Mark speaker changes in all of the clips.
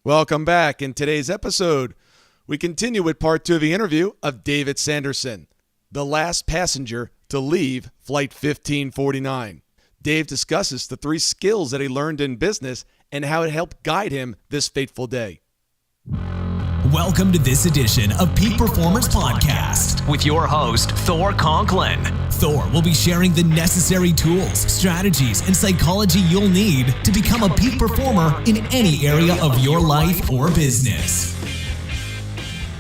Speaker 1: Welcome back. In today's episode, we continue with part 2 of the interview of David Sanderson, the last passenger to leave Flight 1549. Dave discusses the 3 skills that he learned in business and how it helped guide him this fateful day.
Speaker 2: Welcome to this edition of Peak Performers Podcast with your host, Thor Conklin. Thor will be sharing the necessary tools, strategies, and psychology you'll need to become a peak performer in any area of your life or business.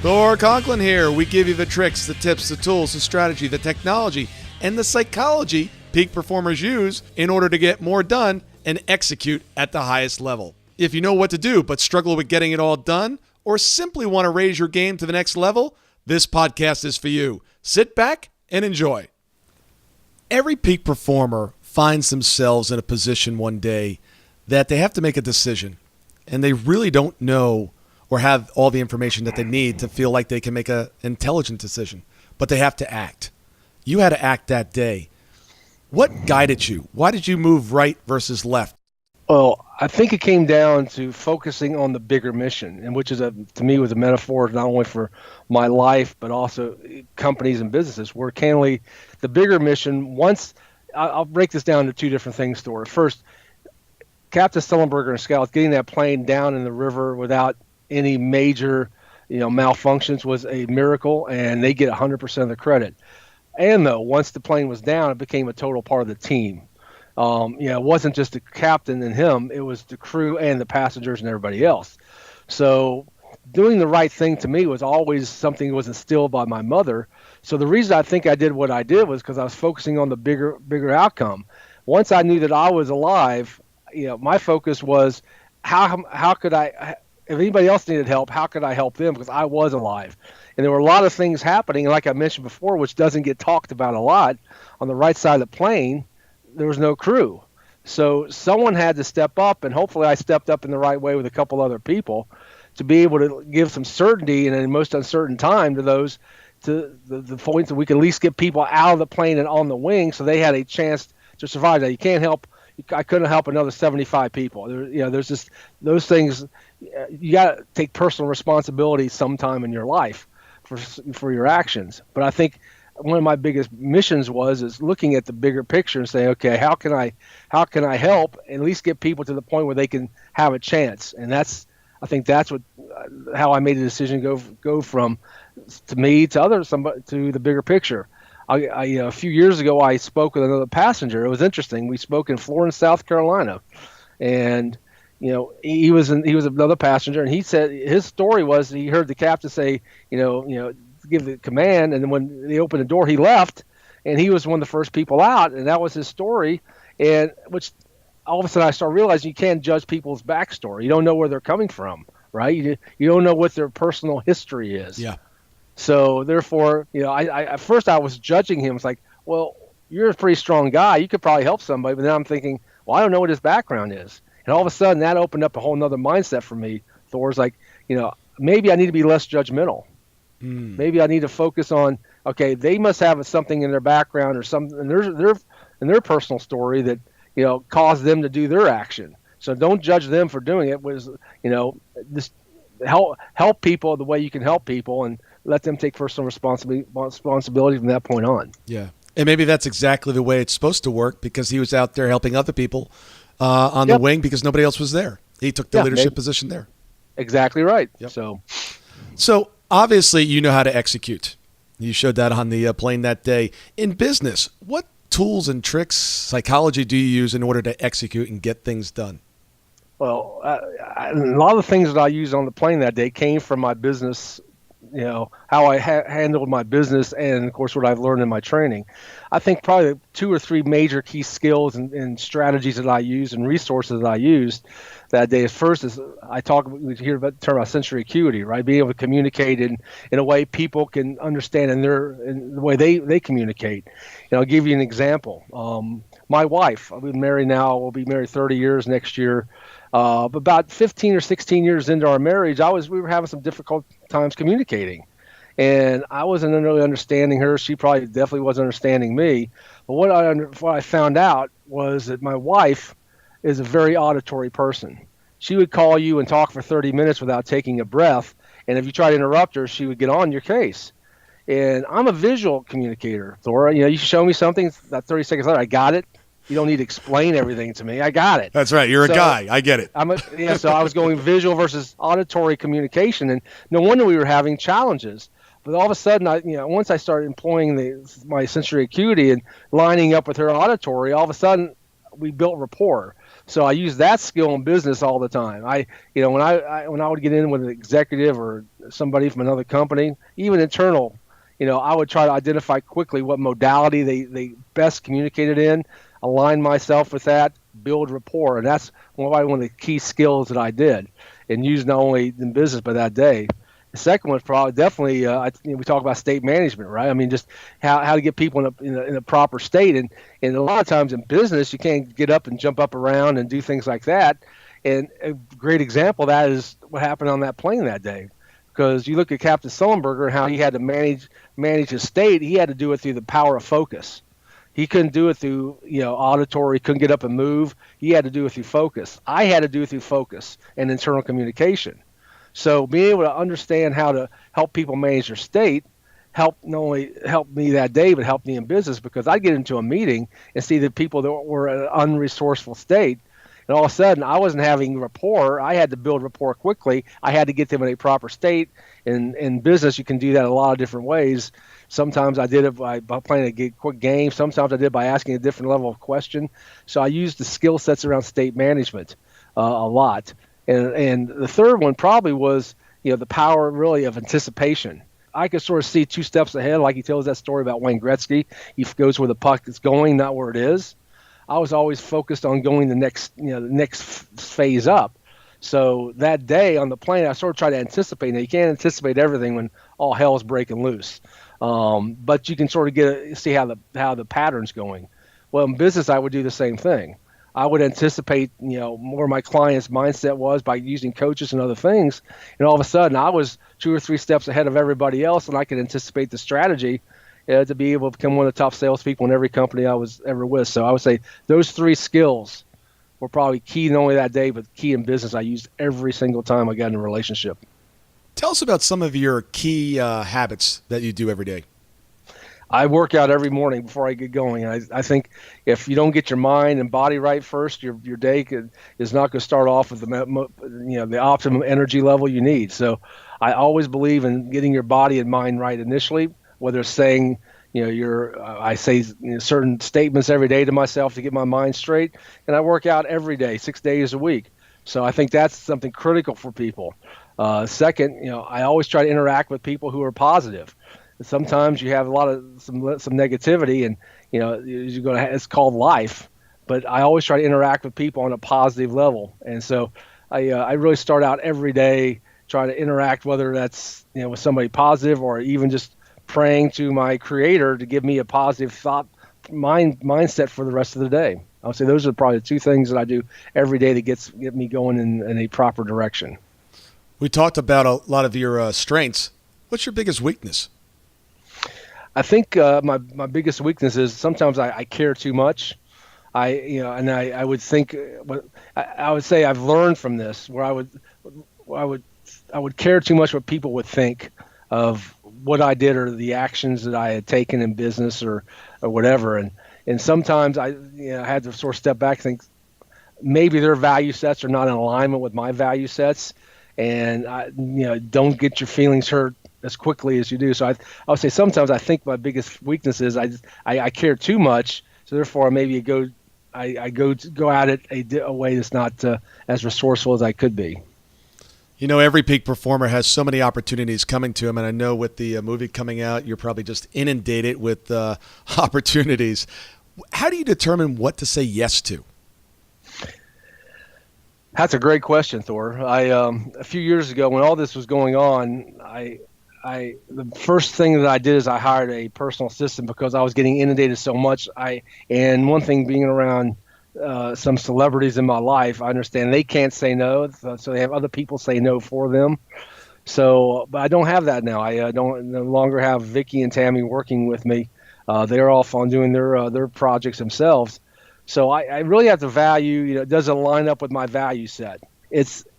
Speaker 1: Thor Conklin here. We give you the tricks, the tips, the tools, the strategy, the technology, and the psychology peak performers use in order to get more done and execute at the highest level. If you know what to do but struggle with getting it all done, or simply want to raise your game to the next level, this podcast is for you. Sit back and enjoy. Every peak performer finds themselves in a position one day that they have to make a decision, and they really don't know or have all the information that they need to feel like they can make an intelligent decision, but they have to act. You had to act that day. What guided you? Why did you move right versus left?
Speaker 3: Well, I think it came down to focusing on the bigger mission, and which is to me was a metaphor not only for my life but also companies and businesses. Where candidly, the bigger mission. I'll break this down to 2 different things. Thor. First, Captain Stellenberger and Scouts getting that plane down in the river without any major, malfunctions was a miracle, and they get 100% of the credit. And though once the plane was down, it became a total part of the team. It wasn't just the captain and him, it was the crew and the passengers and everybody else. So doing the right thing to me was always something that was instilled by my mother. So the reason I think I did what I did was because I was focusing on the bigger outcome. Once I knew that I was alive, my focus was how could I, if anybody else needed help, how could I help them? Because I was alive. And there were a lot of things happening, like I mentioned before, which doesn't get talked about a lot. On the right side of the plane, there was no crew. So someone had to step up, and hopefully I stepped up in the right way with a couple other people to be able to give some certainty in a most uncertain time to those, to the point that we could at least get people out of the plane and on the wing so they had a chance to survive. Now, I couldn't help another 75 people. There's just those things. You got to take personal responsibility sometime in your life for your actions. But I think one of my biggest missions is looking at the bigger picture and saying, okay, how can I help and at least get people to the point where they can have a chance? And I think that's how I made the decision go from to me to others, to the bigger picture. A few years ago, I spoke with another passenger. It was interesting. We spoke in Florence, South Carolina, and he was another passenger, and he said his story was he heard the captain say, give the command, and then when they opened the door, he left, and he was one of the first people out, and that was his story. And which all of a sudden I started realizing you can't judge people's backstory. You don't know where they're coming from, right? You don't know what their personal history is.
Speaker 1: Yeah. So
Speaker 3: therefore, I at first I was judging him. It's like, well, you're a pretty strong guy. You could probably help somebody. But then I'm thinking, well, I don't know what his background is. And all of a sudden that opened up a whole nother mindset for me. Thor's like, maybe I need to be less judgmental. Maybe I need to focus on, okay, they must have something in their background or something in their personal story that, caused them to do their action. So don't judge them for doing it. Just help people the way you can help people and let them take personal responsibility from that point on.
Speaker 1: Yeah. And maybe that's exactly the way it's supposed to work, because he was out there helping other people on the wing because nobody else was there. He took the leadership position there.
Speaker 3: Exactly right.
Speaker 1: Yep. So obviously, you know how to execute. You showed that on the plane that day. In business, what tools and tricks, psychology do you use in order to execute and get things done?
Speaker 3: Well, a lot of the things that I used on the plane that day came from my business, how I handled my business and, of course, what I've learned in my training. I think probably 2 or 3 major key skills and strategies that I used and resources that I used that day. First is we hear about the term about sensory acuity, right? Being able to communicate in a way people can understand in the way they communicate. I'll give you an example. My wife, we'll be married 30 years next year. But about 15 or 16 years into our marriage, we were having some difficult times communicating. And I wasn't really understanding her. She probably definitely wasn't understanding me. But what I found out was that my wife is a very auditory person. she would call you and talk for 30 minutes without taking a breath. And if you try to interrupt her, she would get on your case. And I'm a visual communicator, Thor. You show me something, that 30 seconds later, I got it. You don't need to explain everything to me. I got it.
Speaker 1: That's right. You're a guy. I get it.
Speaker 3: So I was going visual versus auditory communication, and no wonder we were having challenges. But all of a sudden, once I started employing my sensory acuity and lining up with her auditory, all of a sudden we built rapport. So I use that skill in business all the time. When I would get in with an executive or somebody from another company, even internal, I would try to identify quickly what modality they best communicated in, align myself with that, build rapport, and that's one of the key skills that I did and used not only in business but that day. The second one is probably definitely we talk about state management, right? I mean, just how to get people in a proper state, and a lot of times in business you can't get up and jump up around and do things like that. And a great example of that is what happened on that plane that day, because you look at Captain Sullenberger and how he had to manage his state. He had to do it through the power of focus. He couldn't do it through auditory. He couldn't get up and move. He had to do it through focus. I had to do it through focus and internal communication. So being able to understand how to help people manage their state helped not only help me that day, but helped me in business, because I'd get into a meeting and see the people that were in an unresourceful state. And all of a sudden, I wasn't having rapport. I had to build rapport quickly. I had to get them in a proper state. In business, you can do that a lot of different ways. Sometimes I did it by playing a quick game. Sometimes I did by asking a different level of question. So I used the skill sets around state management a lot. And the third one probably was, the power really of anticipation. I could sort of see 2 steps ahead, like he tells that story about Wayne Gretzky. He goes where the puck is going, not where it is. I was always focused on going the next phase up. So that day on the plane, I sort of tried to anticipate. Now, you can't anticipate everything when all hell is breaking loose, but you can sort of see how the pattern's going. Well, in business, I would do the same thing. I would anticipate, where my client's mindset was by using coaches and other things. And all of a sudden, I was 2 or 3 steps ahead of everybody else, and I could anticipate the strategy to be able to become one of the top salespeople in every company I was ever with. So I would say those 3 skills were probably key not only that day, but key in business. I used every single time I got in a relationship.
Speaker 1: Tell us about some of your key habits that you do every day.
Speaker 3: I work out every morning before I get going. I think if you don't get your mind and body right first, your day is not going to start off with the optimum energy level you need. So I always believe in getting your body and mind right initially, whether it's saying, I say certain statements every day to myself to get my mind straight, and I work out every day, 6 days a week. So I think that's something critical for people. Second, I always try to interact with people who are positive. Sometimes you have a lot of some negativity, and it's called life. But I always try to interact with people on a positive level, and so I really start out every day trying to interact, whether that's with somebody positive or even just praying to my Creator to give me a positive thought mindset for the rest of the day. I would say those are probably the 2 things that I do every day that get me going in a proper direction.
Speaker 1: We talked about a lot of your strengths. What's your biggest weakness?
Speaker 3: I think my biggest weakness is sometimes I care too much. I would think, I would say I've learned from this, where I would care too much what people would think of what I did or the actions that I had taken in business or whatever. And sometimes I had to sort of step back and think maybe their value sets are not in alignment with my value sets, and don't get your feelings hurt as quickly as you do. So I would say sometimes I think my biggest weakness is I care too much. So therefore maybe I go at it a way that's not as resourceful as I could be.
Speaker 1: Every peak performer has so many opportunities coming to him, and I know with the movie coming out, you're probably just inundated with opportunities. How do you determine what to say yes to?
Speaker 3: That's a great question, Thor. A few years ago, when all this was going on, the first thing that I did is I hired a personal assistant because I was getting inundated so much. And one thing, being around some celebrities in my life, I understand they can't say no, so they have other people say no for them. So, but I don't have that now. I don't no longer have Vicky and Tammy working with me. They're off on doing their projects themselves. So I really have to value, does it line up with my value set?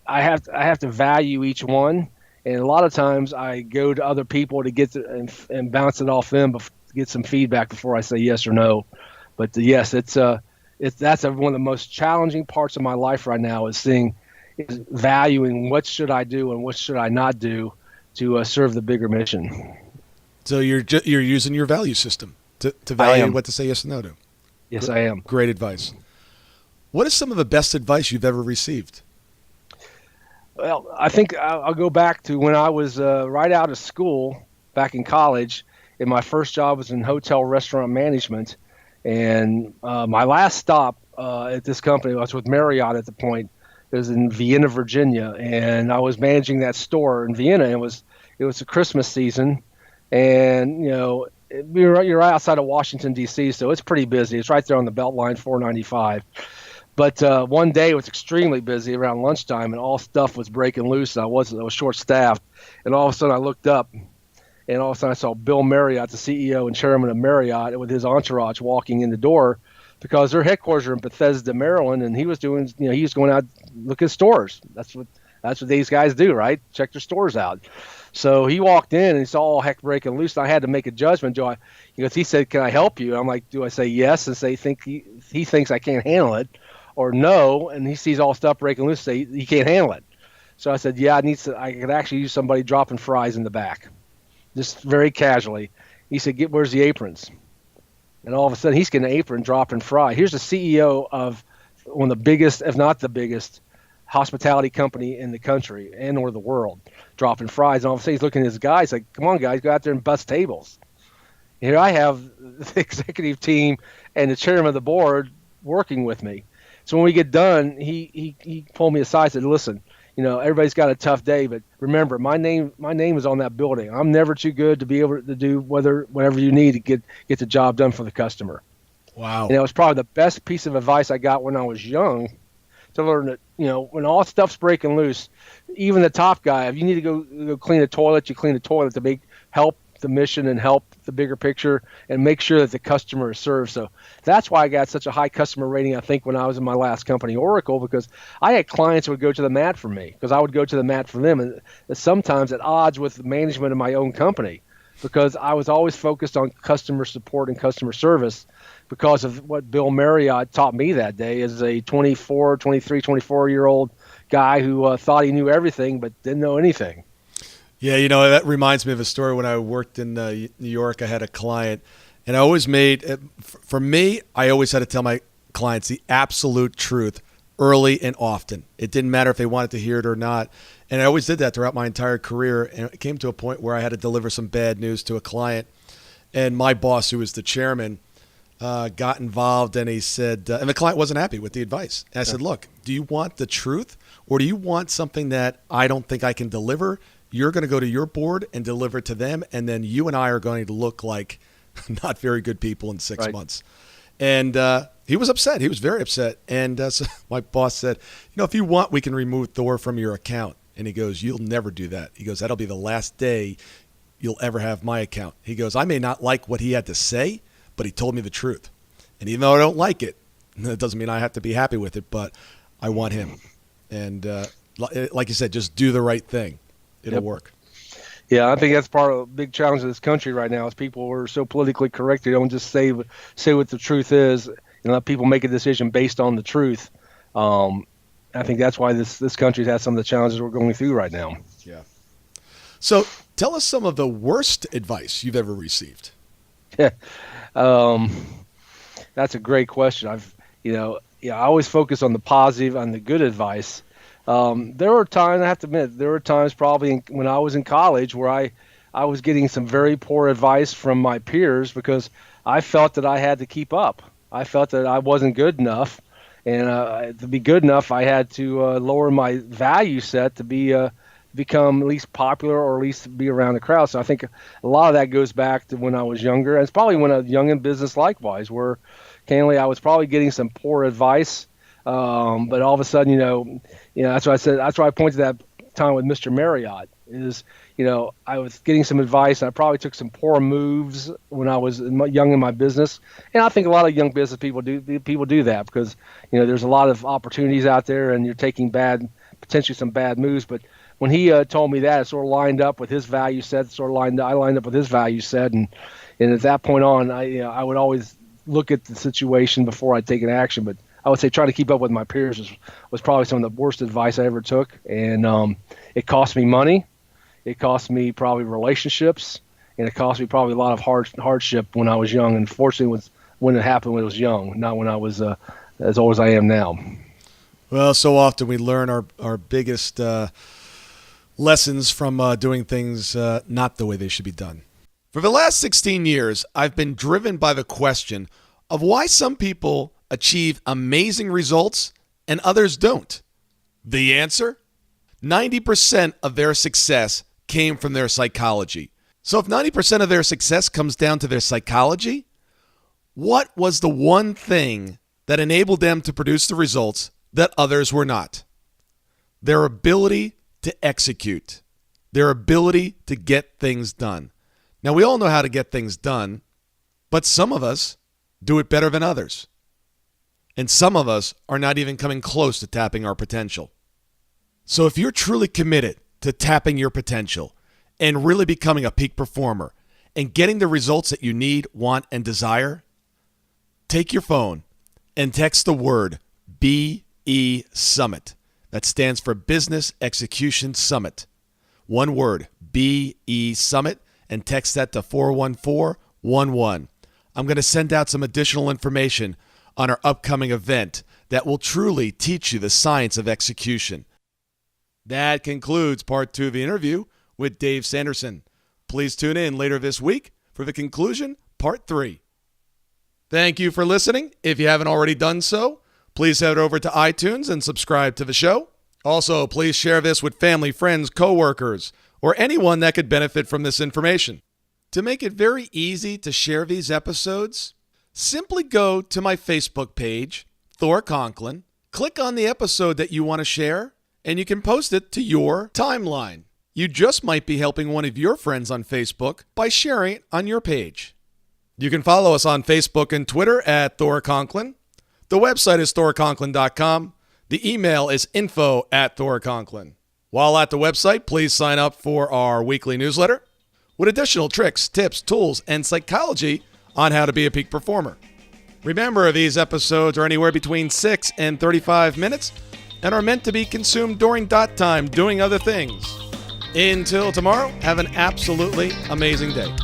Speaker 3: I have to value each one, and a lot of times I go to other people to get and bounce it off them, to get some feedback before I say yes or no. But yes, that's one of the most challenging parts of my life right now is valuing what should I do and what should I not do to serve the bigger mission.
Speaker 1: So you're using your value system to value what to say yes and no to.
Speaker 3: Yes, I am.
Speaker 1: Great advice. What is some of the best advice you've ever received?
Speaker 3: Well, I think I'll go back to when I was right out of school back in college, and my first job was in hotel restaurant management. And my last stop at this company, I was with Marriott at the point, it was in Vienna, Virginia, and I was managing that store in Vienna. It was a Christmas season, and you're right outside of Washington D.C., so it's pretty busy. It's right there on the Beltline 495. But one day it was extremely busy around lunchtime, and all stuff was breaking loose. And I was short-staffed, and all of a sudden I looked up, and all of a sudden I saw Bill Marriott, the CEO and chairman of Marriott, with his entourage walking in the door, because their headquarters are in Bethesda, Maryland, and he was going out look at stores. That's what these guys do, right? Check their stores out. So he walked in and he saw all heck breaking loose. And I had to make a judgment. He said, "Can I help you?" I'm like, do I say yes and say he thinks I can't handle it, or no? And he sees all stuff breaking loose, say he can't handle it. So I said, yeah, I could actually use somebody dropping fries in the back, just very casually. He said, where's the aprons? And all of a sudden he's getting an apron dropping fry. Here's the CEO of one of the biggest, if not the biggest, hospitality company in the country and or the world, dropping fries. And all of a sudden he's looking at his guys like, come on guys, go out there and bust tables. Here I have the executive team and the chairman of the board working with me. So when we get done, he pulled me aside and said, listen, everybody's got a tough day, but remember, my name is on that building. I'm never too good to be able to do whatever you need to get the job done for the customer.
Speaker 1: Wow.
Speaker 3: And it was probably the best piece of advice I got when I was young, to learn that, when all stuff's breaking loose, even the top guy, if you need to go clean a toilet, you clean the toilet to help the mission and help the bigger picture and make sure that the customer is served. So that's why I got such a high customer rating, I think, when I was in my last company, Oracle, because I had clients who would go to the mat for me, because I would go to the mat for them, and sometimes at odds with the management of my own company, because I was always focused on customer support and customer service, because of what Bill Marriott taught me that day as a 24-year-old guy who thought he knew everything but didn't know anything.
Speaker 1: Yeah, that reminds me of a story when I worked in New York. I had a client, and I always I always had to tell my clients the absolute truth early and often. It didn't matter if they wanted to hear it or not. And I always did that throughout my entire career. And it came to a point where I had to deliver some bad news to a client. And my boss, who was the chairman, got involved, and he said, and the client wasn't happy with the advice. And I said, look, do you want the truth, or do you want something that I don't think I can deliver? You're going to go to your board and deliver it to them, and then you and I are going to look like not very good people in 6 months. And he was upset. He was very upset. And so my boss said, if you want, we can remove Thor from your account. And he goes, you'll never do that. He goes, that'll be the last day you'll ever have my account. He goes, I may not like what he had to say, but he told me the truth. And even though I don't like it, that doesn't mean I have to be happy with it, but I want him. And like you said, just do the right thing. It'll work.
Speaker 3: Yeah, I think that's part of the big challenge of this country right now is people are so politically correct. They don't just say what the truth is and let people make a decision based on the truth. I think that's why this country has some of the challenges we're going through right now.
Speaker 1: Yeah. So tell us some of the worst advice you've ever received.
Speaker 3: That's a great question. I always focus on the positive, on the good advice. There were times, I have to admit, probably when I was in college where I was getting some very poor advice from my peers because I felt that I had to keep up. I felt that I wasn't good enough, and to be good enough, I had to lower my value set to become at least popular or at least be around the crowd. So I think a lot of that goes back to when I was younger. And it's probably when I was young in business likewise, where candidly I was probably getting some poor advice. But all of a sudden, that's what I said. That's why I pointed that time with Mr. Marriott is, I was getting some advice, and I probably took some poor moves when I was young in my business. And I think a lot of young business people do that because, there's a lot of opportunities out there, and you're taking bad potentially some bad moves. But when he told me that, it sort of lined up with his value set. I lined up with his value set, and at that point on, I would always look at the situation before I take an action. But I would say try to keep up with my peers was probably some of the worst advice I ever took, and it cost me money, it cost me probably relationships, and it cost me probably a lot of hardship when I was young. And fortunately, it was when it happened when I was young, not when I was as old as I am now.
Speaker 1: Well, so often we learn our biggest lessons from doing things not the way they should be done. For the last 16 years, I've been driven by the question of why some people achieve amazing results and others don't. The answer? 90% of their success came from their psychology. So if 90% of their success comes down to their psychology, what was the one thing that enabled them to produce the results that others were not? Their ability to execute, their ability to get things done. Now, we all know how to get things done, but some of us do it better than others. And some of us are not even coming close to tapping our potential. So if you're truly committed to tapping your potential and really becoming a peak performer and getting the results that you need, want, and desire, take your phone and text the word BE Summit. That stands for Business Execution Summit. One word, BE Summit, and text that to 41411. I'm going to send out some additional information on our upcoming event that will truly teach you the science of execution. That concludes part 2 of the interview with Dave Sanderson. Please tune in later this week for the conclusion, part 3. Thank you for listening. If you haven't already done so, please head over to iTunes and subscribe to the show. Also, please share this with family, friends, coworkers, or anyone that could benefit from this information. To make it very easy to share these episodes, simply go to my Facebook page, Thor Conklin, click on the episode that you want to share, and you can post it to your timeline. You just might be helping one of your friends on Facebook by sharing it on your page. You can follow us on Facebook and Twitter at Thor Conklin. The website is thorconklin.com. The email is info@thorconklin. While at the website, please sign up for our weekly newsletter with additional tricks, tips, tools, and psychology on how to be a peak performer. Remember, these episodes are anywhere between 6 and 35 minutes and are meant to be consumed during dot time doing other things. Until tomorrow, have an absolutely amazing day.